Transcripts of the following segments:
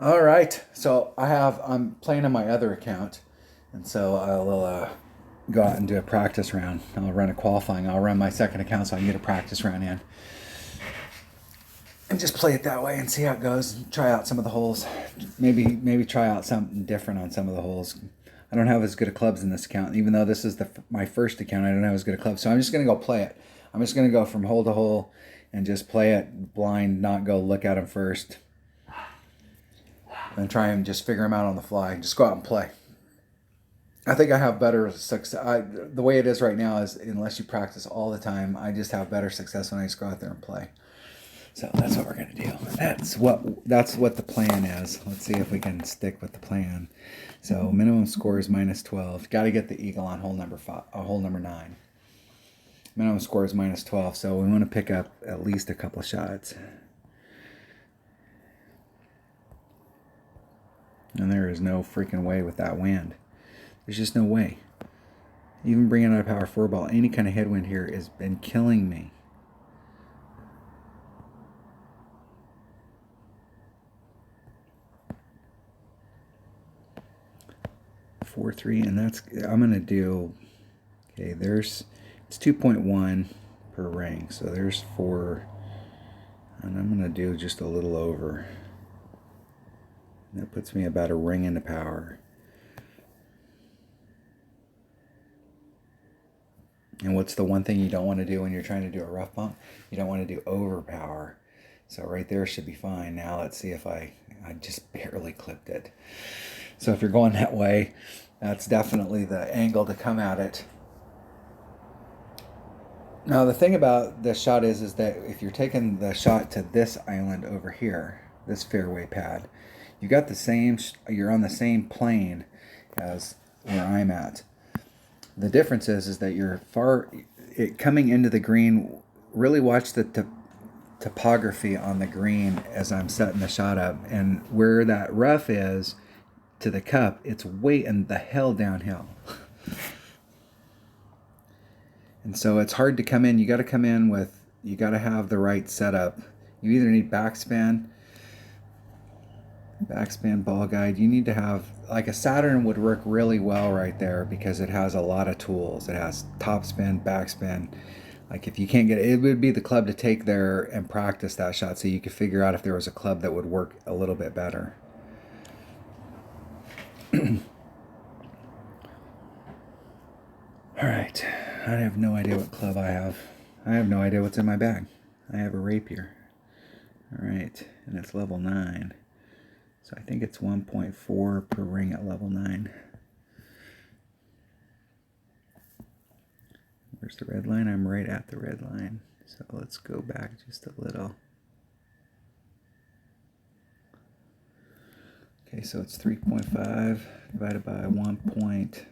All right. So I'm playing on my other account, and so I'll go out and do a practice round. I'll run a qualifying. I'll run my second account so I can get a practice round in, and just play it that way and see how it goes. Try out some of the holes. Maybe try out something different on some of the holes. I don't have as good of clubs in this account, even though this is my first account. I don't have as good of clubs, so I'm just gonna go play it. I'm just gonna go from hole to hole and just play it blind, not go look at them first, and try and just figure them out on the fly. Just go out and play. I think I have better success. The way it is right now is unless you practice all the time, I just have better success when I just go out there and play. So that's what we're gonna do. That's what the plan is. Let's see if we can stick with the plan. So minimum score is -12. Got to get the eagle on hole number five, hole number 9. Minimum score is -12, so we want to pick up at least a couple of shots. And there is no freaking way with that wind. There's just no way. Even bringing out a power 4 ball, any kind of headwind here has been killing me. Four, 3, and I'm gonna do. Okay, it's 2.1 per ring, so there's 4, and I'm gonna do just a little over. That puts me about a ring into power. And what's the one thing you don't want to do when you're trying to do a rough bump? You don't want to do overpower. So right there should be fine. Now let's see if I just barely clipped it. So if you're going that way, that's definitely the angle to come at it. Now the thing about this shot is that if you're taking the shot to this island over here, this fairway pad, you're on the same plane as where I'm at. The difference is that you're coming into the green. Really watch the topography on the green as I'm setting the shot up, and where that rough is to the cup, it's way in the hell downhill. And so it's hard to come in. You got to have the right setup. You either need backspin, ball guide. You need to have, like, a Saturn would work really well right there because it has a lot of tools. It has topspin, backspin. Like, if you can't get it would be the club to take there and practice that shot so you could figure out if there was a club that would work a little bit better. All right, I have no idea what club I have. I have no idea what's in my bag. I have a rapier. All right, and it's level 9. So I think it's 1.4 per ring at level 9. Where's the red line? I'm right at the red line. So let's go back just a little. Okay, so it's 3.5 divided by 1 point.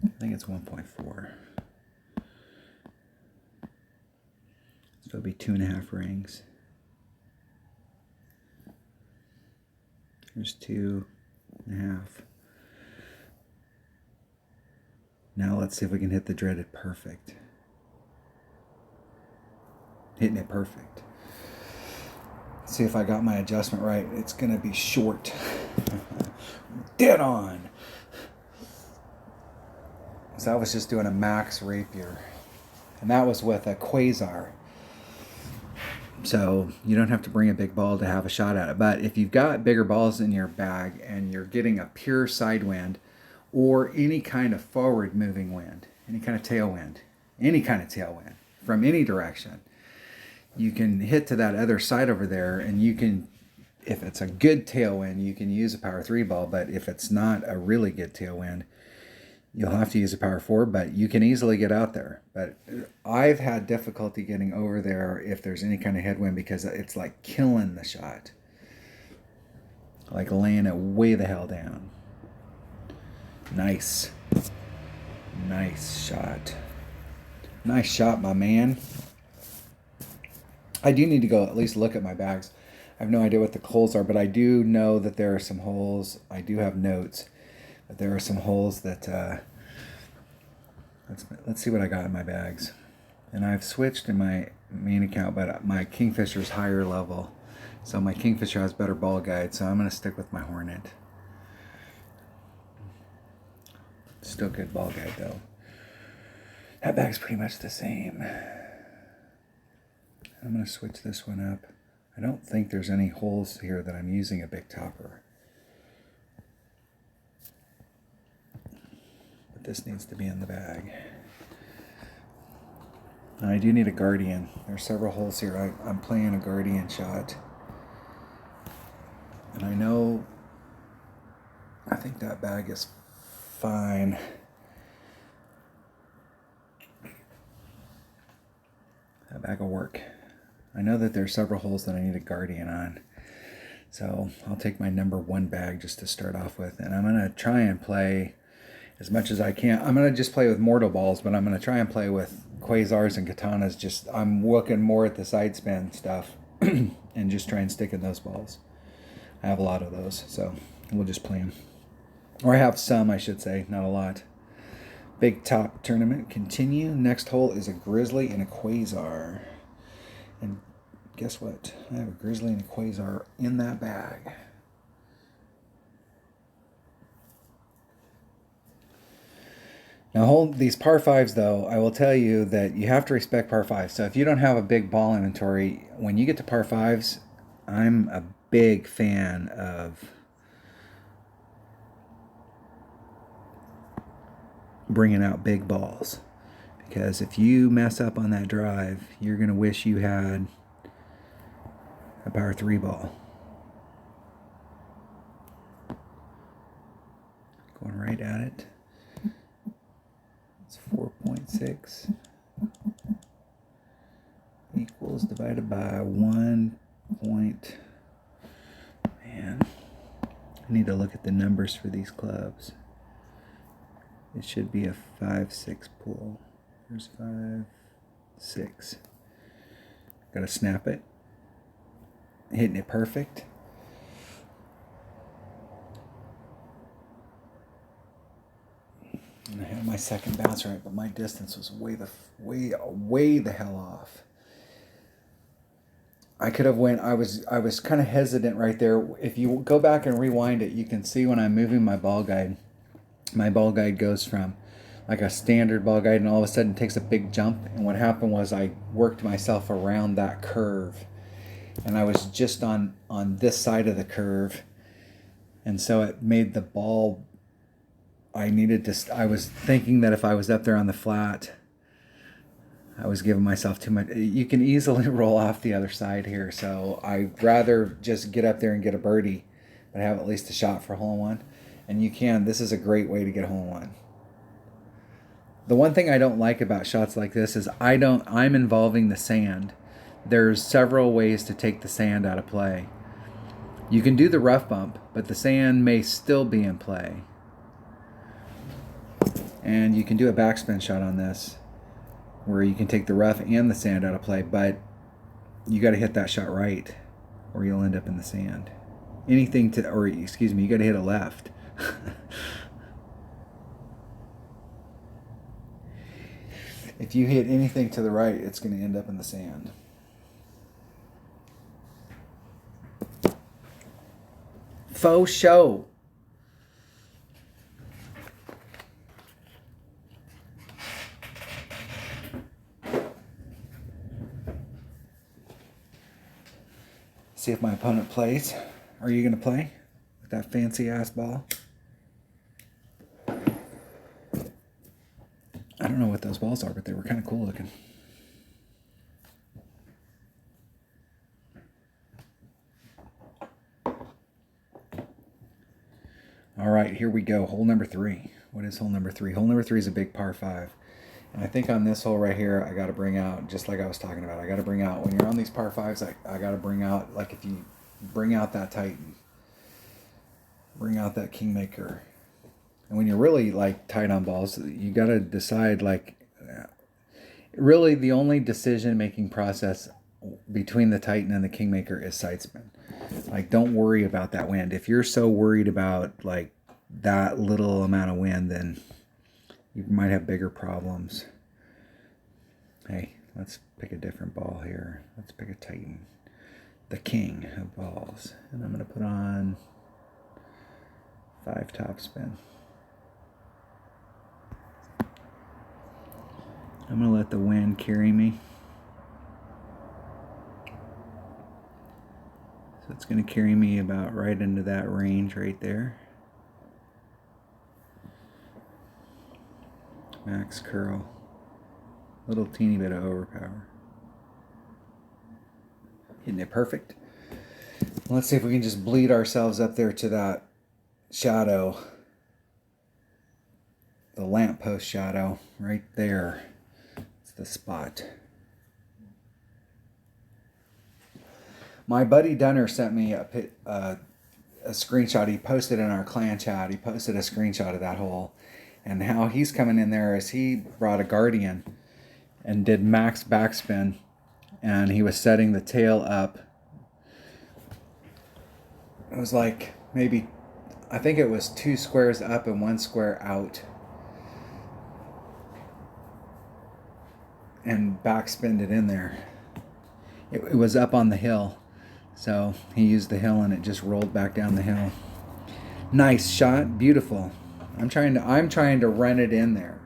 I think it's 1.4. So it'll be 2.5 rings. There's 2.5. Now let's see if we can hit the dreaded perfect. Hitting it perfect. Let's see if I got my adjustment right. It's gonna be short. Dead on. So I was just doing a max rapier, and that was with a quasar. So you don't have to bring a big ball to have a shot at it. But if you've got bigger balls in your bag and you're getting a pure side wind or any kind of forward moving wind, any kind of tailwind from any direction, you can hit to that other side over there, and you can, if it's a good tailwind, you can use a power 3 ball. But if it's not a really good tailwind, you'll have to use a power 4, but you can easily get out there. But I've had difficulty getting over there if there's any kind of headwind because it's like killing the shot. Like laying it way the hell down. Nice. Nice shot. Nice shot, my man. I do need to go at least look at my bags. I have no idea what the holes are, but I do know that there are some holes. I do have notes. But there are some holes that, let's see what I got in my bags. And I've switched in my main account, but my Kingfisher's higher level. So my Kingfisher has better ball guide, so I'm going to stick with my Hornet. Still good ball guide though. That bag's pretty much the same. I'm going to switch this one up. I don't think there's any holes here that I'm using a big topper. But this needs to be in the bag. I do need a Guardian. There's several holes here. I'm playing a Guardian shot. And I think that bag is fine. That bag will work. I know that there's several holes that I need a Guardian on. So I'll take my number 1 bag just to start off with. And I'm going to try and play as much as I can. I'm going to just play with Mortal Balls, but I'm going to try and play with Quasars and Katanas. I'm looking more at the side spin stuff and just try and stick in those balls. I have a lot of those, so we'll just play them. Or I have some, I should say, not a lot. Big Top tournament continue. Next hole is a Grizzly and a Quasar. And guess what? I have a Grizzly and a Quasar in that bag. Now, these par 5s, though, I will tell you that you have to respect par 5s. So if you don't have a big ball inventory, when you get to par 5s, I'm a big fan of bringing out big balls. Because if you mess up on that drive, you're going to wish you had a par 3 ball. Going right at it. It's 4.6 equals divided by 1 point. Man, I need to look at the numbers for these clubs. It should be a 5-6 pull. There's 5-6. Gotta snap it. Hitting it perfect. And I had my second bounce right, but my distance was way the hell off. I could have went. I was kind of hesitant right there. If you go back and rewind it, you can see when I'm moving my ball guide. My ball guide goes from like a standard ball guide, and all of a sudden takes a big jump. And what happened was I worked myself around that curve, and I was just on this side of the curve, and so it made the ball. I was thinking that if I was up there on the flat, I was giving myself too much. You can easily roll off the other side here, so I'd rather just get up there and get a birdie, but have at least a shot for hole-in-one. And you can. This is a great way to get hole-in-one. The one thing I don't like about shots like this is I'm involving the sand. There's several ways to take the sand out of play. You can do the rough bump, but the sand may still be in play. And you can do a backspin shot on this, where you can take the rough and the sand out of play, but you got to hit that shot right, or you'll end up in the sand. You got to hit a left. If you hit anything to the right, it's going to end up in the sand. Faux show. See if my opponent plays. Are you going to play with that fancy ass ball? I don't know what those balls are, but they were kind of cool looking. All right, here we go. Hole number 3. What is hole number 3? Hole number 3 is a big par 5. And I think on this hole right here, I got to bring out, just like I was talking about, I got to bring out, when you're on these par 5s, I got to bring out, like if you bring out that Titan, bring out that Kingmaker. And when you're really like tight on balls, you got to decide, like, really the only decision-making process between the Titan and the Kingmaker is side spin. Like, don't worry about that wind. If you're so worried about like that little amount of wind, then you might have bigger problems. Hey, let's pick a different ball here. Let's pick a Titan. the king of balls. And I'm going to put on 5 topspin. I'm going to let the wind carry me. So it's going to carry me about right into that range right there. Max curl. Little teeny bit of overpower. Hitting it perfect. Let's see if we can just bleed ourselves up there to that shadow. The lamppost shadow right there. It's the spot. My buddy Dunner sent me a screenshot. He posted in our clan chat. He posted a screenshot of that hole. And how he's coming in there is he brought a Guardian and did max backspin. And he was setting the tail up. It was like maybe, I think it was 2 squares up and 1 square out. And backspinned it in there. It was up on the hill. So he used the hill and it just rolled back down the hill. Nice shot, beautiful. I'm trying to run it in there.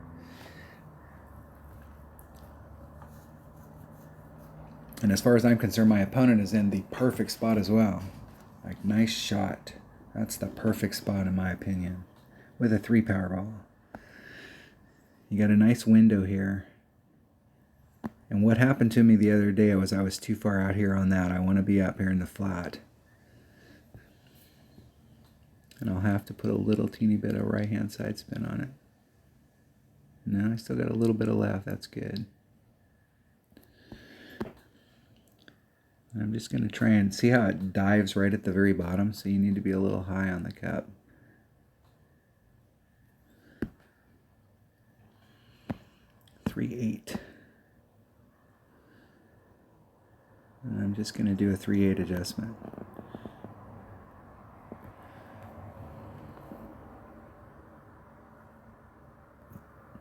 And as far as I'm concerned, my opponent is in the perfect spot as well. Like, nice shot. That's the perfect spot in my opinion. With a 3 power ball. You got a nice window here. And what happened to me the other day was I was too far out here on that. I want to be up here in the flat. And I'll have to put a little teeny bit of right hand side spin on it. No, I still got a little bit of left. That's good. I'm just going to try and see how it dives right at the very bottom. So you need to be a little high on the cup. .38. And I'm just going to do a 3/8 adjustment.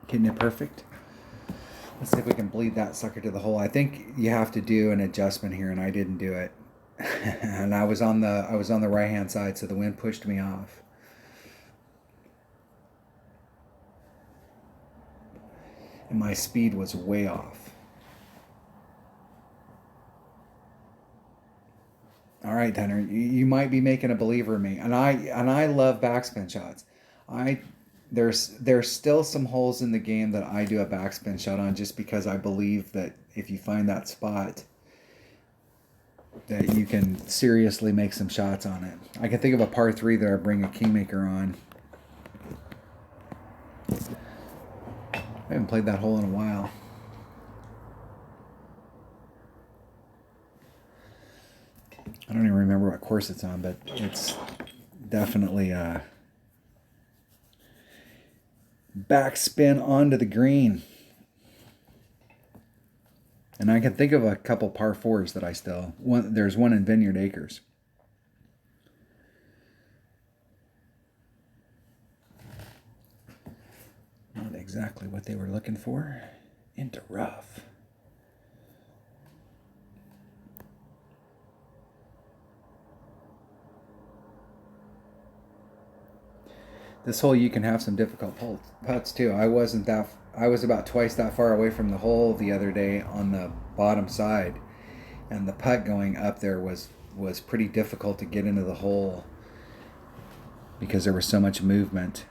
Hitting it perfect. Let's see if we can bleed that sucker to the hole. I think you have to do an adjustment here, and I didn't do it. And I was on the right hand side, so the wind pushed me off. And my speed was way off. All right, Tanner, you might be making a believer of me, and I love backspin shots. There's still some holes in the game that I do a backspin shot on, just because I believe that if you find that spot, that you can seriously make some shots on it. I can think of a par 3 that I bring a Kingmaker on. I haven't played that hole in a while. I don't even remember what course it's on, but it's definitely a backspin onto the green. And I can think of a couple par 4s that I still... There's one in Vineyard Acres. Not exactly what they were looking for. Into rough. This hole you can have some difficult putts too. I was about twice that far away from the hole the other day on the bottom side, and the putt going up there was pretty difficult to get into the hole because there was so much movement.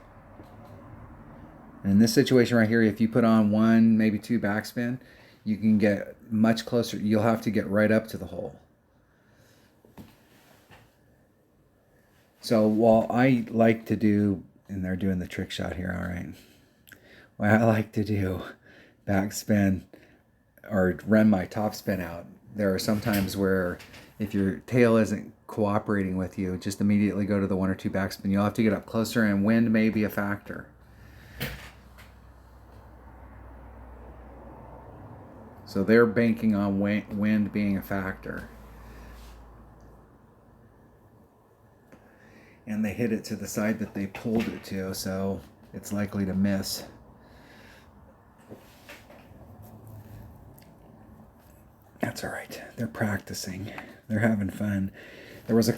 And in this situation right here, if you put on 1, maybe 2 backspin, you can get much closer. You'll have to get right up to the hole. So while I like to do, and they're doing the trick shot here, all right. Well, I like to do backspin or run my topspin out. There are some times where if your tail isn't cooperating with you, just immediately go to the 1 or 2 backspin. You'll have to get up closer, and wind may be a factor. So they're banking on wind being a factor. And they hit it to the side that they pulled it to, so it's likely to miss. That's all right. They're practicing. They're having fun. There was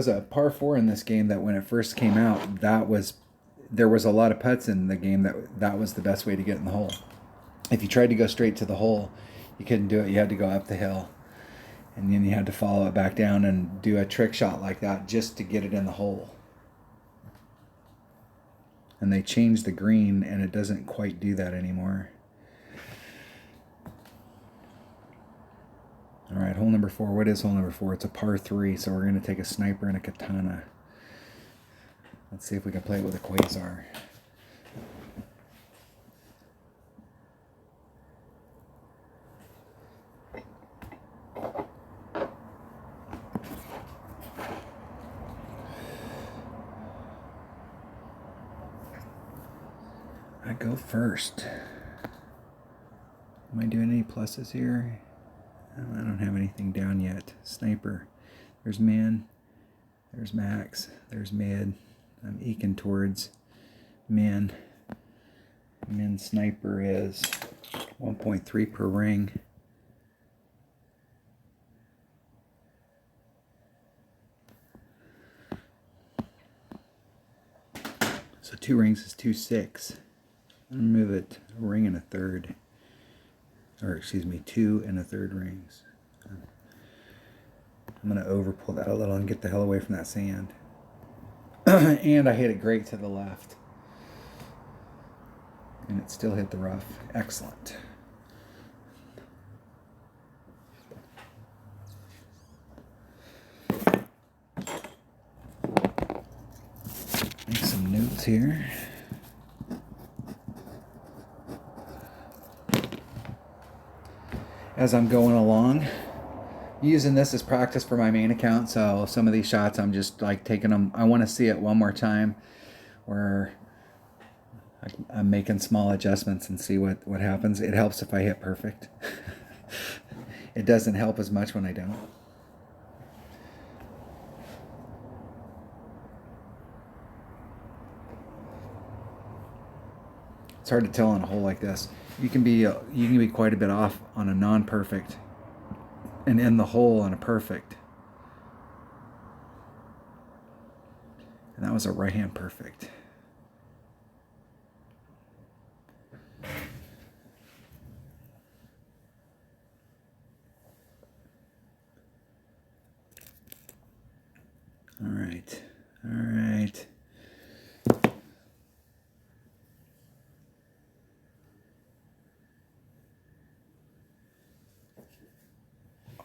a par 4 in this game that when it first came out, there was a lot of putts in the game that was the best way to get in the hole. If you tried to go straight to the hole, you couldn't do it. You had to go up the hill, and then you had to follow it back down and do a trick shot like that just to get it in the hole. And they changed the green, and it doesn't quite do that anymore. All right, hole number 4. What is hole number 4? It's a par 3, so we're going to take a sniper and a katana. Let's see if we can play it with a quasar. I go first. Am I doing any pluses here? I don't have anything down yet. Sniper. There's min. There's max. There's mid. I'm eking towards min. Min sniper is 1.3 per ring. So 2 rings is 2.6. I'm going to move it a ring and a third. Or excuse me, 2 1/3 rings. I'm going to over pull that a little and get the hell away from that sand. And I hit it great to the left. And it still hit the rough. Excellent. Make some notes here. As I'm going along, using this as practice for my main account. So some of these shots I'm just like taking them. I want to see it one more time where I'm making small adjustments and see what happens. It helps if I hit perfect. It doesn't help as much when I don't. It's hard to tell on a hole like this. You can be quite a bit off on a non-perfect and in the hole on a perfect. And that was a right-hand perfect. All right. All right.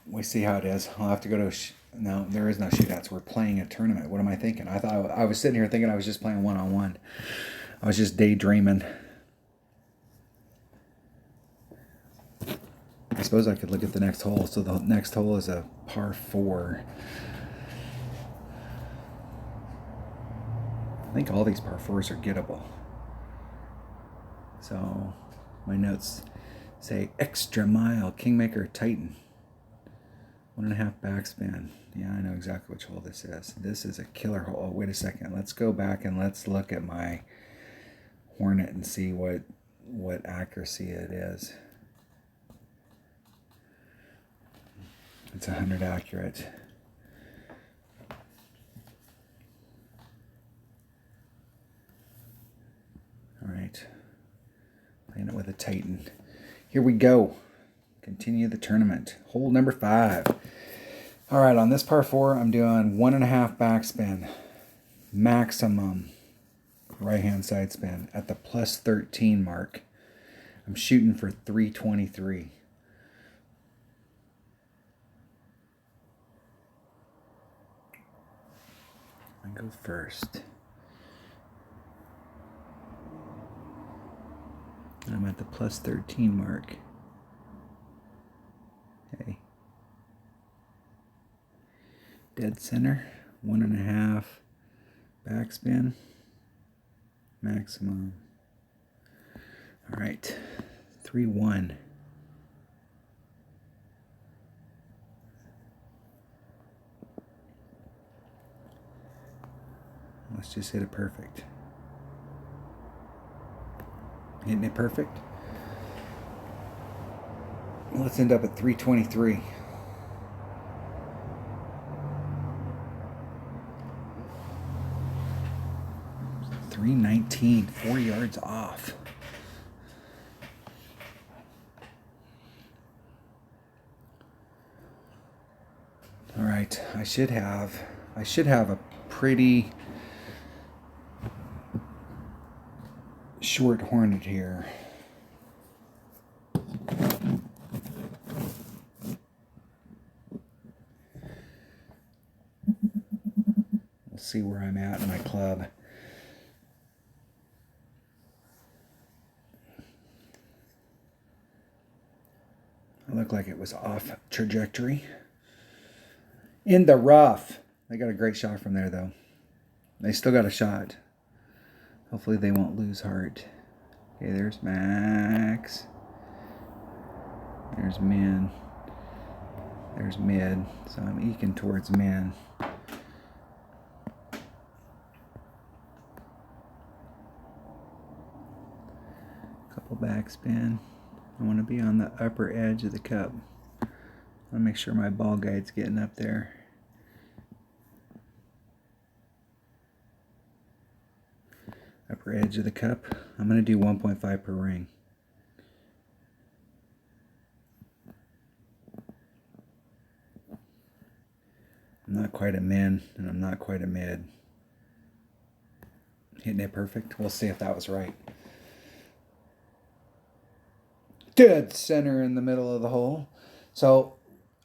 We see how it is. I'll have to go to no, there is no shootouts. We're playing a tournament. What am I thinking? I thought I was sitting here thinking I was just playing one-on-one. I was just daydreaming. I suppose I could look at the next hole. So the next hole is a par 4. I think all these par 4s are gettable. So my notes say extra mile, Kingmaker Titan. 1.5 backspin. Yeah, I know exactly which hole this is. This is a killer hole. Oh, wait a second. Let's go back and let's look at my Hornet and see what accuracy it is. It's 100 accurate. All right. Playing it with a Titan. Here we go. Continue the tournament. Hole number 5. All right, on this par 4, I'm doing 1.5 backspin. Maximum right-hand side spin at the plus 13 mark. I'm shooting for 323. I go first. I'm at the plus 13 mark. Okay. Dead center, 1.5 backspin, maximum. All right, 3-1. Let's just hit it perfect. Hitting it perfect. Let's end up at 323. 319, 4 yards off. All right, I should have a pretty short hornet here. We'll see where I'm at in my club. It looked like it was off trajectory. In the rough. They got a great shot from there, though. They still got a shot. Hopefully they won't lose heart. Okay, there's Max. There's Min. There's mid. So I'm eking towards Min. Couple backspin. I want to be on the upper edge of the cup. I want to make sure my ball guide's getting up there. Upper edge of the cup. I'm going to do 1.5 per ring. I'm not quite a min, and I'm not quite a mid. Hitting it perfect. We'll see if that was right. Dead center in the middle of the hole. So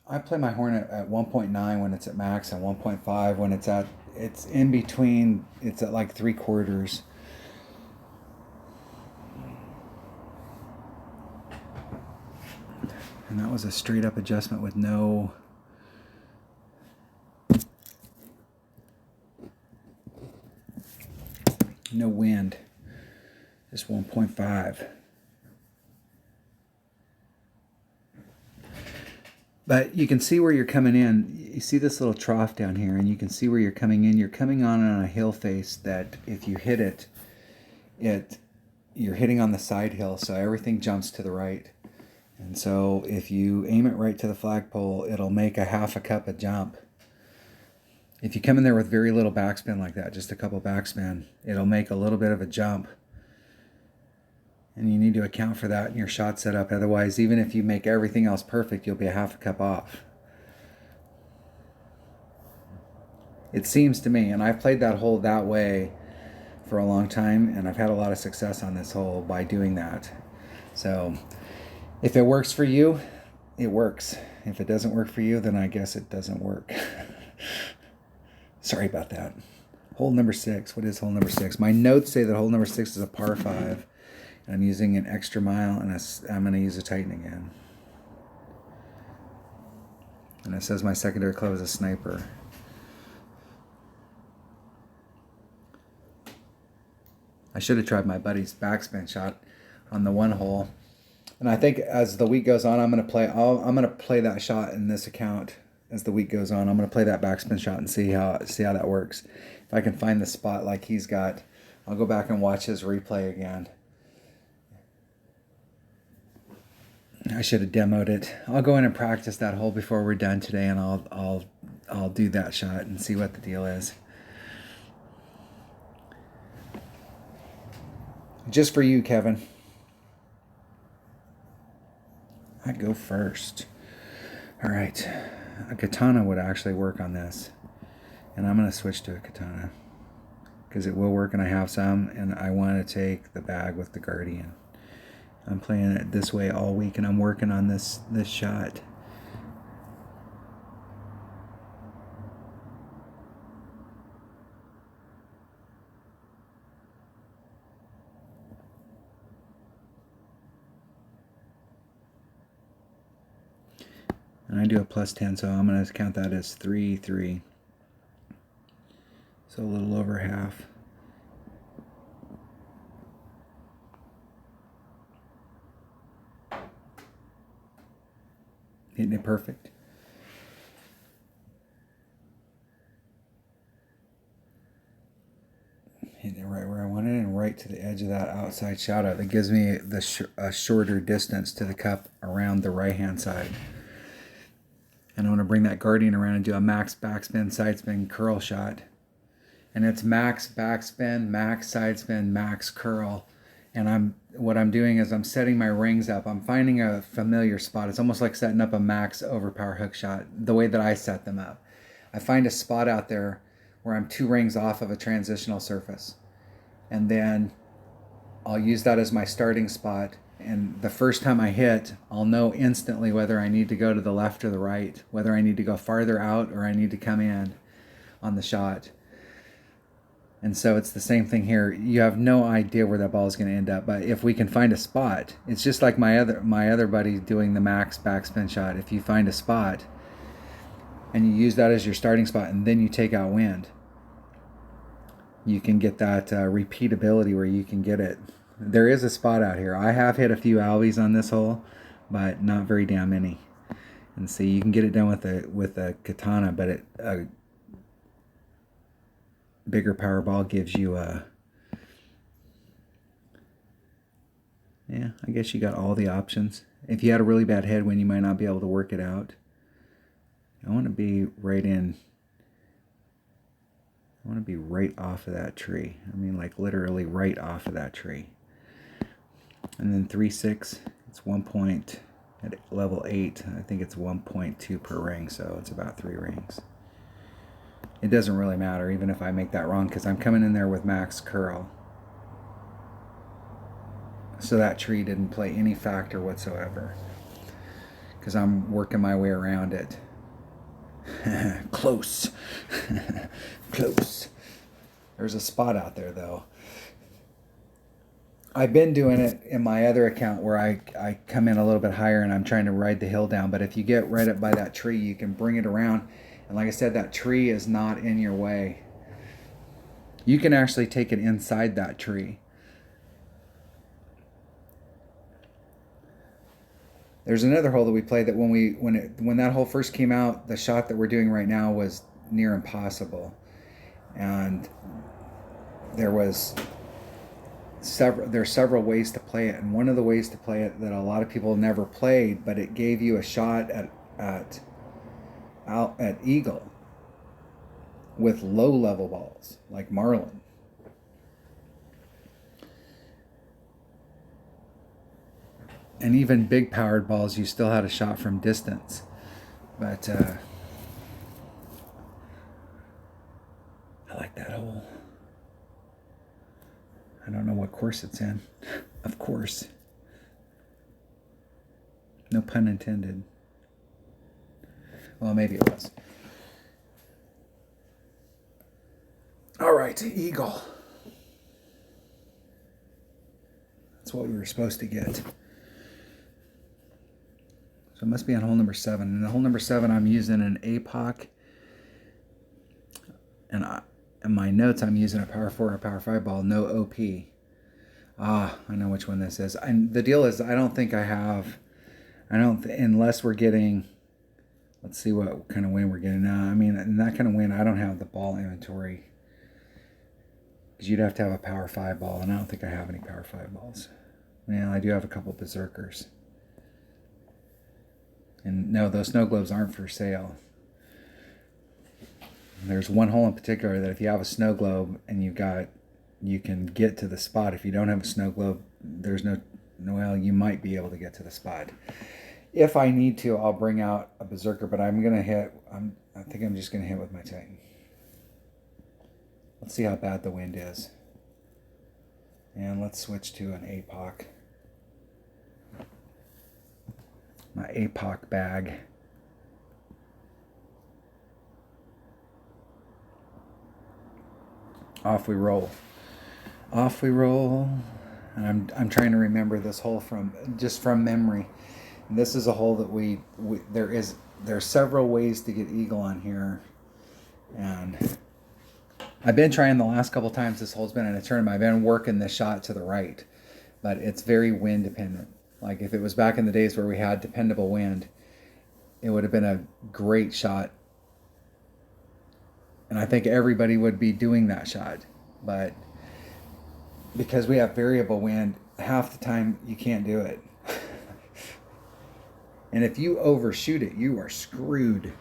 I play my hornet at 1.9 when it's at max and 1.5 when it's in between, it's at like 3/4. And that was a straight up adjustment with no wind. Just 1.5. But you can see where you're coming in. You see this little trough down here, and you can see where you're coming in. You're coming on a hill face that if you hit it, you're hitting on the side hill, so everything jumps to the right. And so if you aim it right to the flagpole, it'll make a half a cup a jump. If you come in there with very little backspin like that, just a couple backspin, it'll make a little bit of a jump. And you need to account for that in your shot setup. Otherwise, even if you make everything else perfect, you'll be a half a cup off. It seems to me, and I've played that hole that way for a long time, and I've had a lot of success on this hole by doing that. So if it works for you, it works. If it doesn't work for you, then I guess it doesn't work. Sorry about that. Hole number 6. What is hole number 6? My notes say that hole number 6 is a par 5. And I'm using an extra mile, and I'm going to use a Titan again. And it says my secondary club is a sniper. I should have tried my buddy's backspin shot on the one hole. And I think as the week goes on, I'm going to play that shot in this account. As the week goes on, I'm going to play that backspin shot and see how that works. If I can find the spot like he's got, I'll go back and watch his replay again. I should have demoed it. I'll go in and practice that hole before we're done today, and I'll do that shot and see what the deal is. Just for you, Kevin. I'd go first. All right. A katana would actually work on this. And I'm going to switch to a katana because it will work, and I have some, and I want to take the bag with the Guardian. I'm playing it this way all week, and I'm working on this shot. And I do a +10, so I'm going to count that as 3-3. So a little over half. Hitting it perfect. Hitting it right where I want it, and right to the edge of that outside shot out. That gives me a shorter distance to the cup around the right-hand side. And I want to bring that Guardian around and do a max backspin, side spin, curl shot. and it's max backspin, max side spin, max curl. And what I'm doing is I'm setting my rings up. I'm finding a familiar spot. It's almost like setting up a max overpower hook shot, the way that I set them up. I find a spot out there where I'm 2 rings off of a transitional surface. And then I'll use that as my starting spot. And the first time I hit, I'll know instantly whether I need to go to the left or the right, whether I need to go farther out or I need to come in on the shot. And so it's the same thing here. You have no idea where that ball is going to end up, but if we can find a spot, it's just like my other buddy doing the max backspin shot. If you find a spot and you use that as your starting spot and then you take out wind, you can get that repeatability where you can get it. There is a spot out here. I have hit a few albies on this hole, but not very damn many. And see, you can get it done with a katana, but a bigger power ball gives you a, yeah, I guess you got all the options. If you had a really bad headwind, you might not be able to work it out. I want to be right in, I want to be right off of that tree. I mean, like literally right off of that tree. And then 3/6, it's 1 point at level 8. I think it's 1.2 per ring, so it's about 3 rings. It doesn't really matter, even if I make that wrong, because I'm coming in there with max curl. So that tree didn't play any factor whatsoever, because I'm working my way around it. Close. Close. There's a spot out there, though. I've been doing it in my other account where I come in a little bit higher and I'm trying to ride the hill down. But if you get right up by that tree, you can bring it around. And like I said, that tree is not in your way. You can actually take it inside that tree. There's another hole that we played that when that hole first came out, the shot that we're doing right now was near impossible. And there's several ways to play it, and one of the ways to play it that a lot of people never played, but it gave you a shot at eagle with low level balls like marlin. And even big powered balls, you still had a shot from distance. But I like that hole. I don't know what course it's in. Of course. No pun intended. Well, maybe it was. All right, eagle. That's what we were supposed to get. So it must be on hole number 7. And the hole number 7, I'm using an APOC. And in my notes, I'm using a power 4 or power 5 ball, no OP. I know which one this is. And the deal is, I don't think I have, unless we're getting, let's see what kind of wind we're getting now. I mean, in that kind of wind, I don't have the ball inventory. Because you'd have to have a power 5 ball, and I don't think I have any power 5 balls. Well, I do have a couple berserkers. And no, those snow globes aren't for sale. There's one hole in particular that if you have a snow globe and you can get to the spot. If you don't have a snow globe, there's well, you might be able to get to the spot. If I need to, I'll bring out a berserker, but I think I'm just gonna hit with my Titan. Let's see how bad the wind is. And let's switch to an APOC. My APOC bag. Off we roll. Off we roll. And I'm trying to remember this hole from memory. And this is a hole that there's several ways to get eagle on here. And I've been trying the last couple times this hole's been in a tournament. I've been working the shot to the right, but it's very wind dependent. Like if it was back in the days where we had dependable wind, it would have been a great shot. And I think everybody would be doing that shot. But because we have variable wind, half the time you can't do it. And if you overshoot it, you are screwed.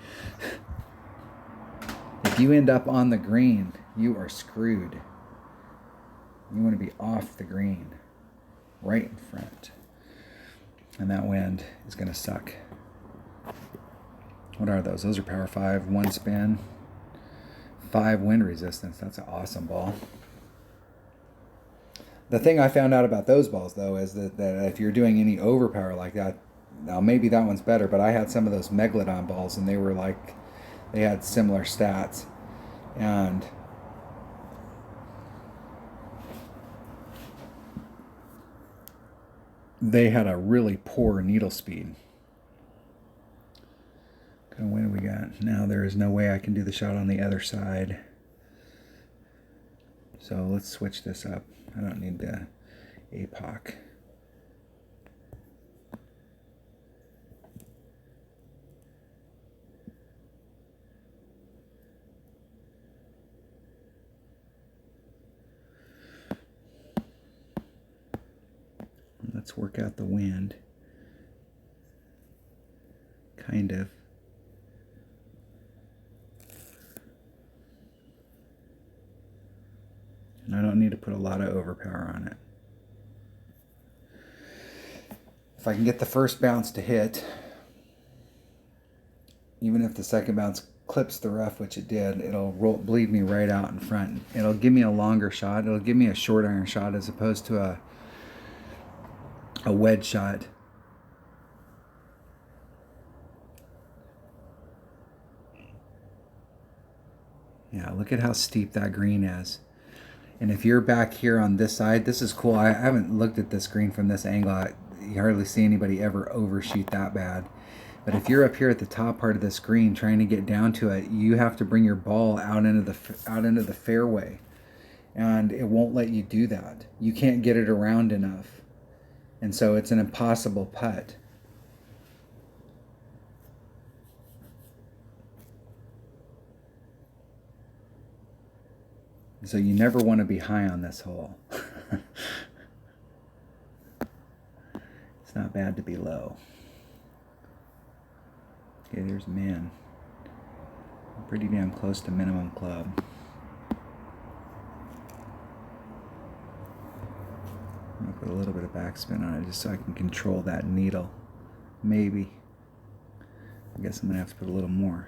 If you end up on the green, you are screwed. You want to be off the green, right in front. And that wind is going to suck. What are those? Those are Power 5, 1 spin, 5 wind resistance. That's an awesome ball. The thing I found out about those balls, though, is that if you're doing any overpower like that, now maybe that one's better, but I had some of those Megalodon balls, and they were like, they had similar stats. And they had a really poor needle speed. What kind of wind we got? Now there is no way I can do the shot on the other side. So let's switch this up. I don't need the APOC. Let's work out the wind. Kind of. And I don't need to put a lot of overpower on it. If I can get the first bounce to hit, even if the second bounce clips the rough, which it did, it'll bleed me right out in front. It'll give me a longer shot. It'll give me a short iron shot as opposed to a wedge shot. Yeah, look at how steep that green is. And if you're back here on this side, this is cool. I haven't looked at this green from this angle. You hardly see anybody ever overshoot that bad. But if you're up here at the top part of this green trying to get down to it, you have to bring your ball out into the fairway. And it won't let you do that. You can't get it around enough. And so it's an impossible putt. So you never want to be high on this hole. It's not bad to be low. Okay, there's Min. Pretty damn close to minimum club. I'm going to put a little bit of backspin on it just so I can control that needle. Maybe. I guess I'm going to have to put a little more.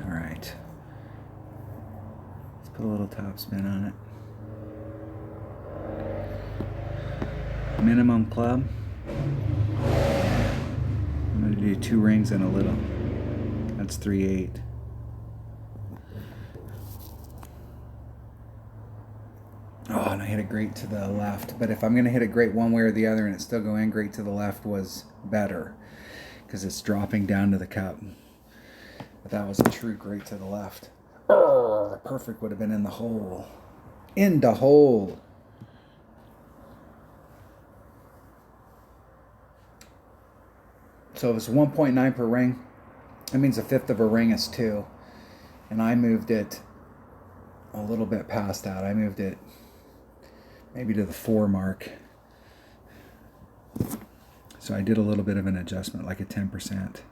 Alright. Let's put a little topspin on it. Minimum club. I'm going to do 2 rings and a little. That's 3/8. Oh, and I hit it great to the left. But if I'm going to hit it great one way or the other and it still go in, great to the left was better. Because it's dropping down to the cup. But that was a true great to the left. The perfect would have been in the hole. In the hole. So if it's 1.9 per ring, that means 1/5 of a ring is 2. And I moved it a little bit past that. I moved it maybe to the 4 mark. So I did a little bit of an adjustment, like a 10%.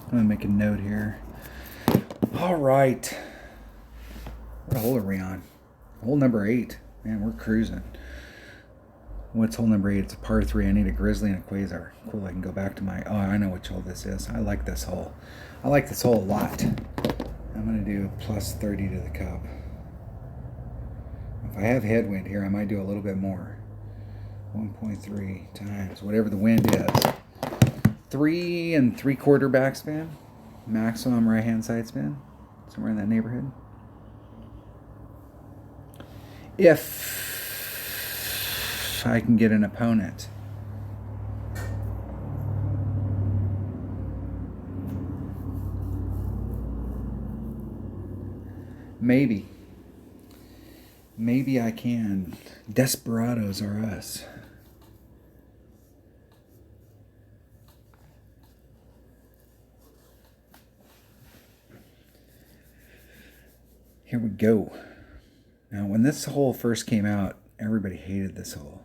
I'm going to make a note here. All right. What hole are we on? Hole number 8. Man, we're cruising. What's hole number 8? It's a par 3. I need a grizzly and a quasar. Cool, I can go back to my... Oh, I know which hole this is. I like this hole. I like this hole a lot. I'm going to do plus 30 to the cup. If I have headwind here, I might do a little bit more. 1.3 times whatever the wind is. 3 3/4 backspin. Maximum right-hand side spin. Somewhere in that neighborhood. If I can get an opponent. Maybe. Maybe I can. Desperados are us. Here we go. Now, when this hole first came out, everybody hated this hole.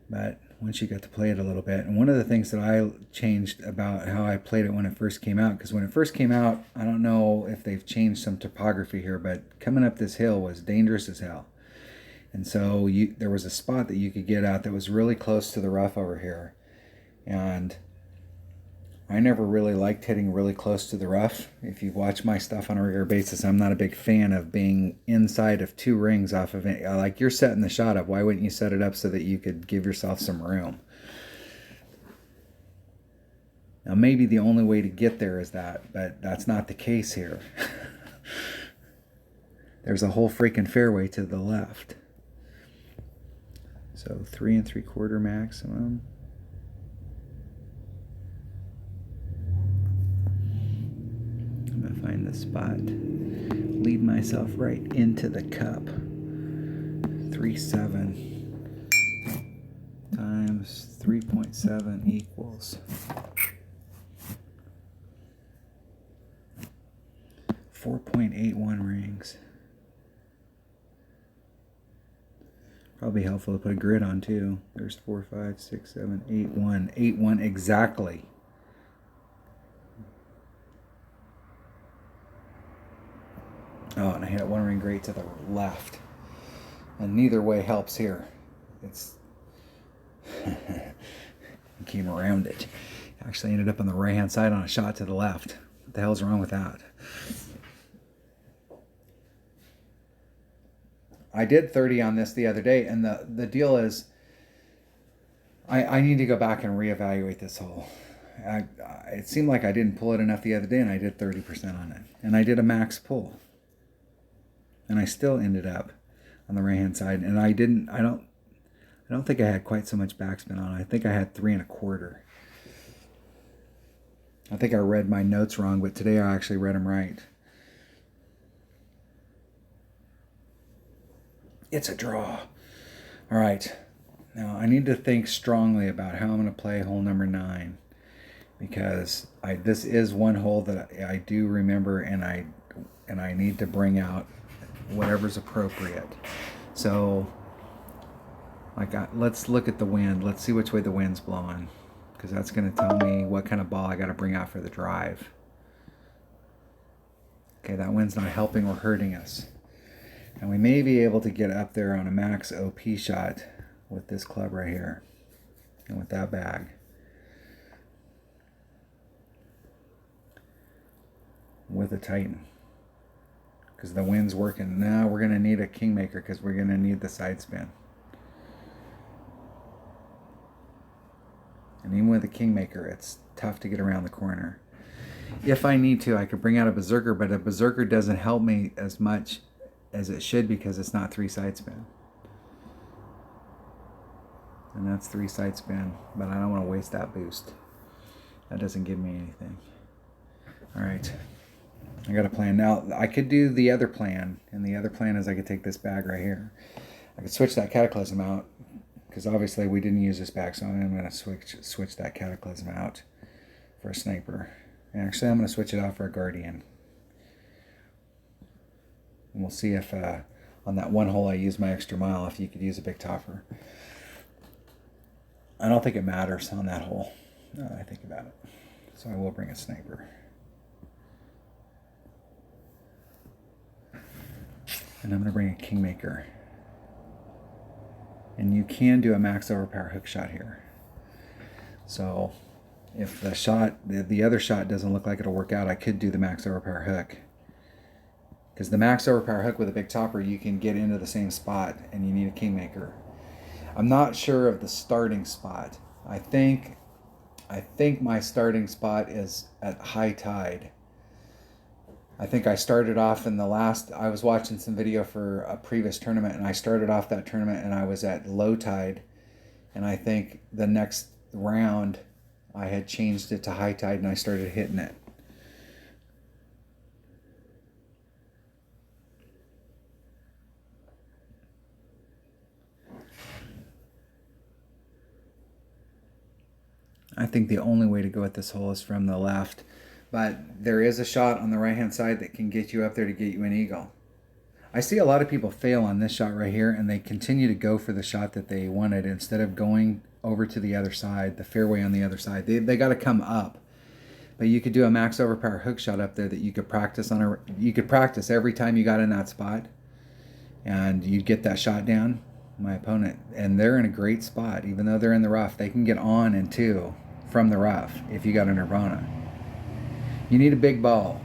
But once you got to play it a little bit, and one of the things that I changed about how I played it when it first came out, because when it first came out, I don't know if they've changed some topography here, but coming up this hill was dangerous as hell. And so there was a spot that you could get out that was really close to the rough over here. And I never really liked hitting really close to the rough. If you watch my stuff on a regular basis, I'm not a big fan of being inside of 2 rings off of it. Like, you're setting the shot up. Why wouldn't you set it up so that you could give yourself some room? Now, maybe the only way to get there is that, but that's not the case here. There's a whole freaking fairway to the left. So 3 3/4 maximum. I'm gonna find the spot, lead myself right into the cup. 3.7 times 3.7 equals 4.81 rings. Probably helpful to put a grid on too. There's 4, 5, 6, 7, 8, 1. 8, 1 exactly. Oh, and I hit 1 ring great to the left. And neither way helps here. It's came around it. Actually ended up on the right hand side on a shot to the left. What the hell's wrong with that? I did 30 on this the other day, and the deal is I need to go back and reevaluate this hole. It seemed like I didn't pull it enough the other day, and I did 30% on it. And I did a max pull. And I still ended up on the right hand side, and I don't think I had quite so much backspin on it. I think I had 3 1/4. I think I read my notes wrong, but today I actually read them right. It's a draw. All right. Now I need to think strongly about how I'm going to play hole number 9, because this is one hole that I do remember, and I need to bring out whatever's appropriate. So, let's look at the wind. Let's see which way the wind's blowing, because that's going to tell me what kind of ball I got to bring out for the drive. Okay, that wind's not helping or hurting us. And we may be able to get up there on a max OP shot with this club right here and with that bag. With a Titan. Because the wind's working. Now we're going to need a Kingmaker, because we're going to need the side spin. And even with a Kingmaker, it's tough to get around the corner. If I need to, I could bring out a Berserker, but a Berserker doesn't help me as much as it should, because it's not 3 side spin. And that's 3 side spin, but I don't want to waste that boost. That doesn't give me anything. All right. I got a plan. Now, I could do the other plan, and the other plan is I could take this bag right here. I could switch that Cataclysm out, because obviously we didn't use this bag, so I'm going to switch that Cataclysm out for a Sniper. And actually, I'm going to switch it out for a Guardian. And we'll see if on that one hole I use my extra mile, if you could use a big topper. I don't think it matters on that hole, now that I think about it. So I will bring a Sniper. And I'm going to bring a Kingmaker. And you can do a max overpower hook shot here. So if the other shot doesn't look like it'll work out, I could do the max overpower hook. Because the max overpower hook with a big topper, you can get into the same spot, and you need a Kingmaker. I'm not sure of the starting spot. I think my starting spot is at high tide. I think I started off in I was watching some video for a previous tournament, and I started off that tournament and I was at low tide. And I think the next round I had changed it to high tide, and I started hitting it. I think the only way to go at this hole is from the left. But there is a shot on the right-hand side that can get you up there to get you an eagle. I see a lot of people fail on this shot right here, and they continue to go for the shot that they wanted instead of going over to the other side, the fairway on the other side. They got to come up. But you could do a max overpower hook shot up there that you could practice on. You could practice every time you got in that spot, and you'd get that shot down. My opponent, and they're in a great spot, even though they're in the rough. They can get on and two from the rough if you got a Nirvana. You need a big ball.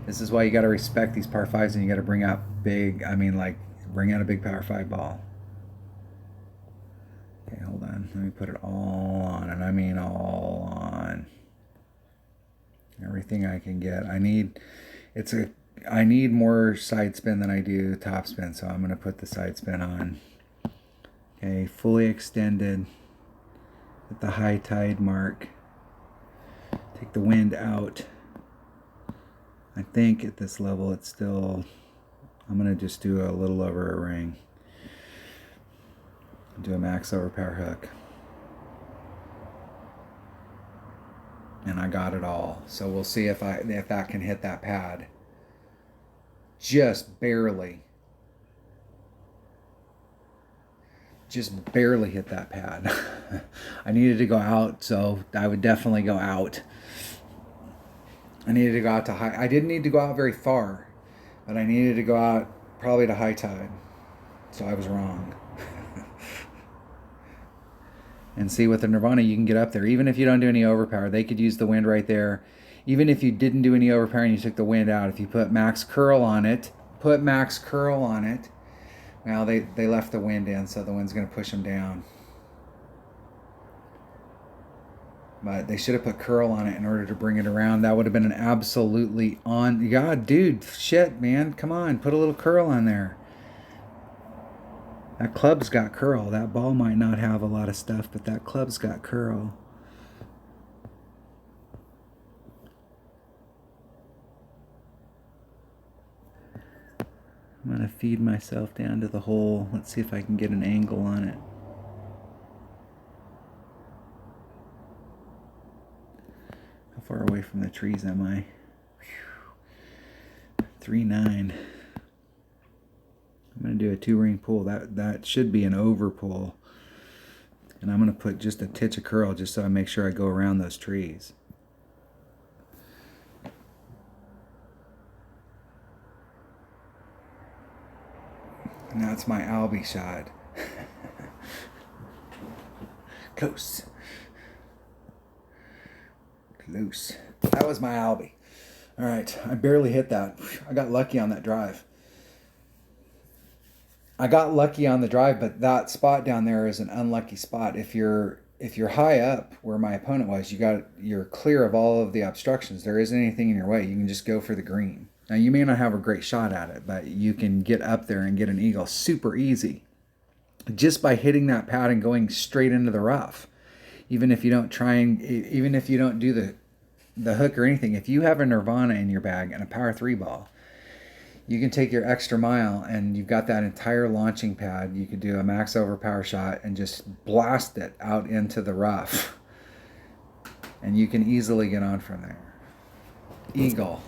This is why you got to respect these par fives, and you got to bring out big. I mean, like bring out a big par five ball. Okay, hold on. Let me put it all on, and I mean all on. Everything I can get. I need more side spin than I do top spin, so I'm going to put the side spin on. Okay, fully extended at the high tide mark. Take the wind out. I think at this level it's still, I'm going to just do a little over a ring. Do a max overpower hook. And I got it all. So we'll see if that can hit that pad. Just barely. Just barely hit that pad. I needed to go out, so I would definitely go out. I needed to go out to high. I didn't need to go out very far, but I needed to go out probably to high tide. So I was wrong. And see, with the Nirvana, you can get up there. Even if you don't do any overpower, they could use the wind right there. Even if you didn't do any overpower and you took the wind out, if you put max curl on it, well, they left the wind in, so the wind's going to push them down. But they should have put curl on it in order to bring it around. That would have been an absolutely on. God, dude, shit, man. Come on, put a little curl on there. That club's got curl. That ball might not have a lot of stuff, but that club's got curl. I'm going to feed myself down to the hole. Let's see if I can get an angle on it. How far away from the trees am I? 3-9. I'm going to do a 2-ring pull. That should be an over pull. And I'm going to put just a titch of curl just so I make sure I go around those trees. And that's my Albie shot. Close. Close. That was my Albie. All right, I barely hit that. I got lucky on that drive. But that spot down there is an unlucky spot. If you're high up where my opponent was, you're clear of all of the obstructions. There isn't anything in your way. You can just go for the green. Now, you may not have a great shot at it, but you can get up there and get an eagle super easy just by hitting that pad and going straight into the rough. Even if you don't do the hook or anything, if you have a Nirvana in your bag and a power 3 ball, you can take your extra mile and you've got that entire launching pad. You could do a max overpower shot and just blast it out into the rough. And you can easily get on from there. Eagle.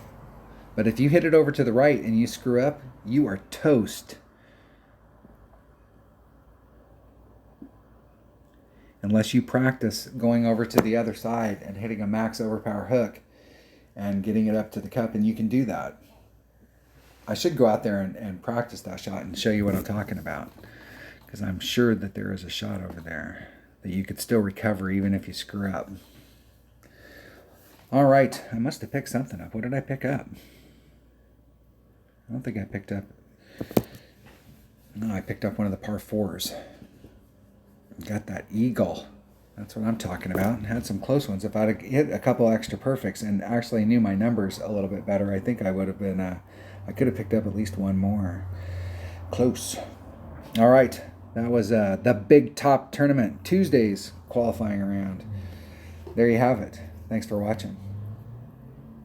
But if you hit it over to the right and you screw up, you are toast. Unless you practice going over to the other side and hitting a max overpower hook and getting it up to the cup, and you can do that. I should go out there and practice that shot and show you what I'm talking about, because I'm sure that there is a shot over there that you could still recover even if you screw up. All right, I must have picked something up. What did I pick up? I don't think I picked up... No, I picked up one of the par 4s. Got that eagle. That's what I'm talking about. Had some close ones. If I'd hit a couple extra perfects and actually knew my numbers a little bit better, I think I would have been... I could have picked up at least one more. Close. All right. That was the Big Top Tournament Tuesdays qualifying round. There you have it. Thanks for watching.